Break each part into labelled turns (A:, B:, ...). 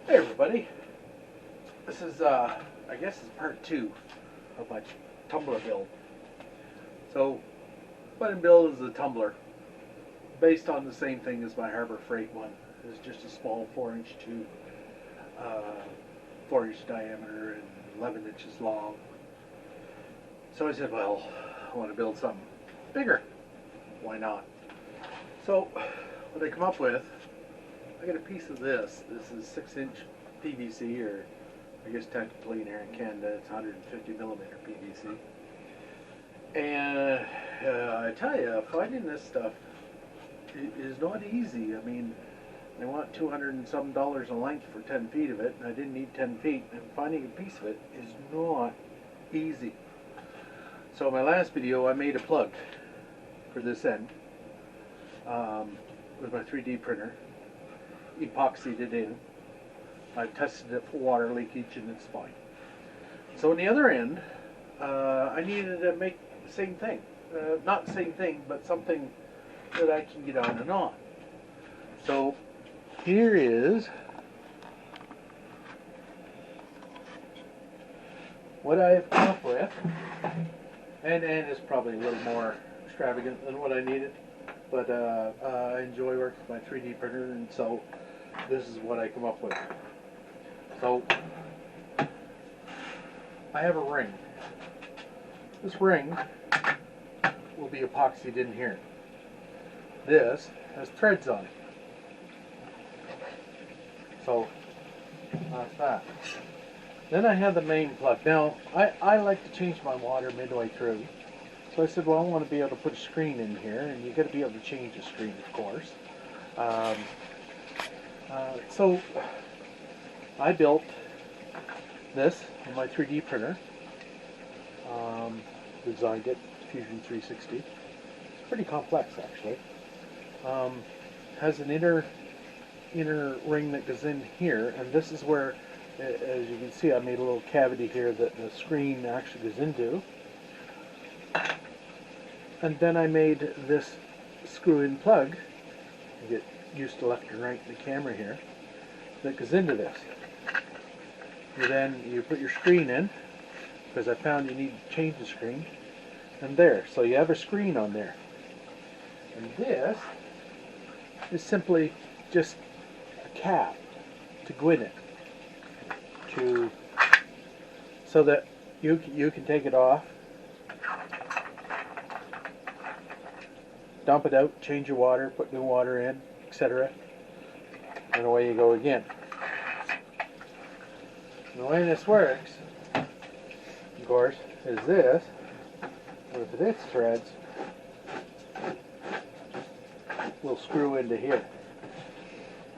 A: Hey everybody, this is I guess it's part 2 of my tumbler build. So what I build is a tumbler based on the same thing as my Harbor Freight one. It's just a small 4-inch tube, 4-inch diameter and 11 inches long. So I said, well, I want to build something bigger. Why not? So what I come up with, I got a piece of this. This is 6-inch PVC, or I guess technically in here in Canada it's 150 millimeter PVC. And I tell you, finding this stuff is not easy. I mean, they want $200 and some a length for 10 feet of it, and I didn't need 10 feet, and finding a piece of it is not easy. So in my last video I made a plug for this end with my 3D printer, epoxied it in. I tested it for water leakage and it's fine. So on the other end, I needed to make the same thing. Not the same thing, but something that I can get on and on. So here is what I've come up with. And it's probably a little more extravagant than what I needed. But I enjoy working with my 3D printer, and so this is what I come up with. So I have a ring. This ring will be epoxied in here. This has threads on it. So that's that. Then I have the main plug. Now I like to change my water midway through. So I said, well, I want to be able to put a screen in here, and you got to be able to change the screen, of course. So I built this on my 3D printer. Designed it, Fusion 360. It's pretty complex, actually. Has an inner ring that goes in here, and this is where, as you can see, I made a little cavity here that the screen actually goes into. And then I made this screw-in plug. You get used to left and right in the camera here. That goes into this. You put your screen in, because I found you need to change the screen. And there, so you have a screen on there. And this is simply just a cap to go in it, so that you can take it off, dump it out, change your water, put new water in, etc. And away you go again. And the way this works, of course, is this, with its threads, will screw into here.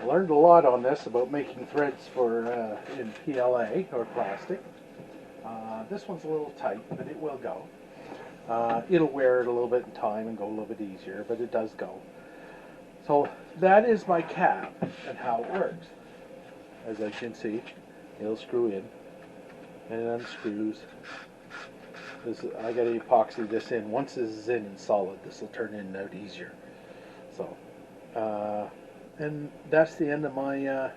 A: I learned a lot on this about making threads for in PLA or plastic. This one's a little tight, but it will go. It'll wear it a little bit in time and go a little bit easier, but it does go. So that is my cap and how it works. As I can see, it'll screw in and it unscrews. I got to epoxy this in. Once this is in and solid, this will turn in and out easier. So, and that's the end of my,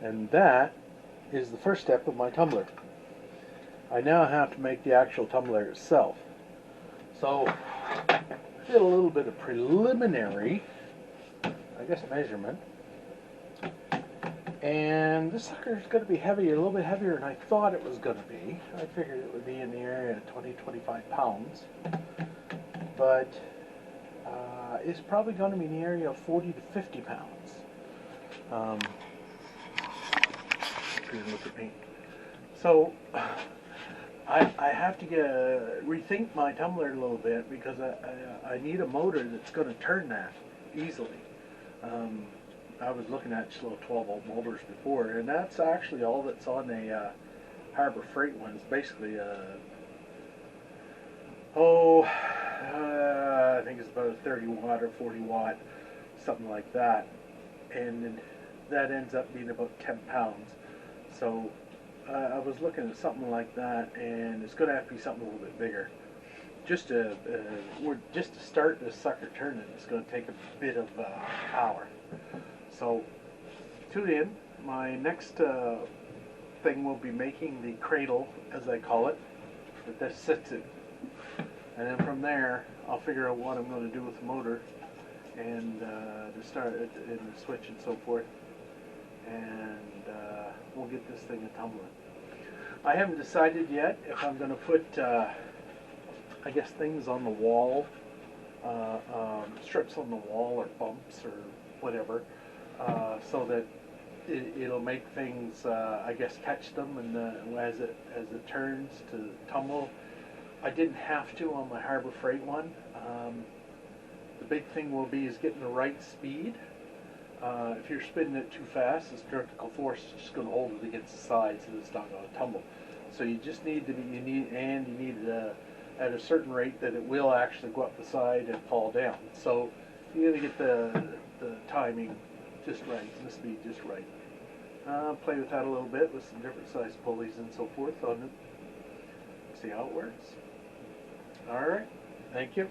A: and that is the first step of my tumbler. I now have to make the actual tumbler itself. So, did a little bit of preliminary, I guess, measurement. And this sucker is going to be heavier, a little bit heavier than I thought it was going to be. I figured it would be in the area of 20-25 pounds. But it's probably going to be in the area of 40 to 50 pounds. Look at me. So I have to rethink my tumbler a little bit, because I need a motor that's going to turn that easily. I was looking at just little 12-volt motors before, and that's actually all that's on the Harbor Freight one. It's basically I think it's about a 30 watt or 40 watt, something like that, and that ends up being about 10 pounds. So I was looking at something like that, and it's going to have to be something a little bit bigger. Just to start this sucker turning, it's going to take a bit of power. So tune in. My next thing will be making the cradle, as I call it, that this sits in. And then from there, I'll figure out what I'm going to do with the motor and to start it and the switch and so forth. And we'll get this thing a tumbling. I haven't decided yet if I'm going to put, I guess, things on the wall, strips on the wall or bumps or whatever, so that it'll make things, I guess, catch them, and as it turns to tumble. I didn't have to on my Harbor Freight one. The big thing will be is getting the right speed. If you're spinning it too fast, the centrifugal force is just going to hold it against the sides, and it's not going to tumble. So you just need to be, you need at a certain rate that it will actually go up the side and fall down. So you got to get the timing just right, and the speed just right. Play with that a little bit with some different size pulleys and so forth on it. See how it works. All right. Thank you.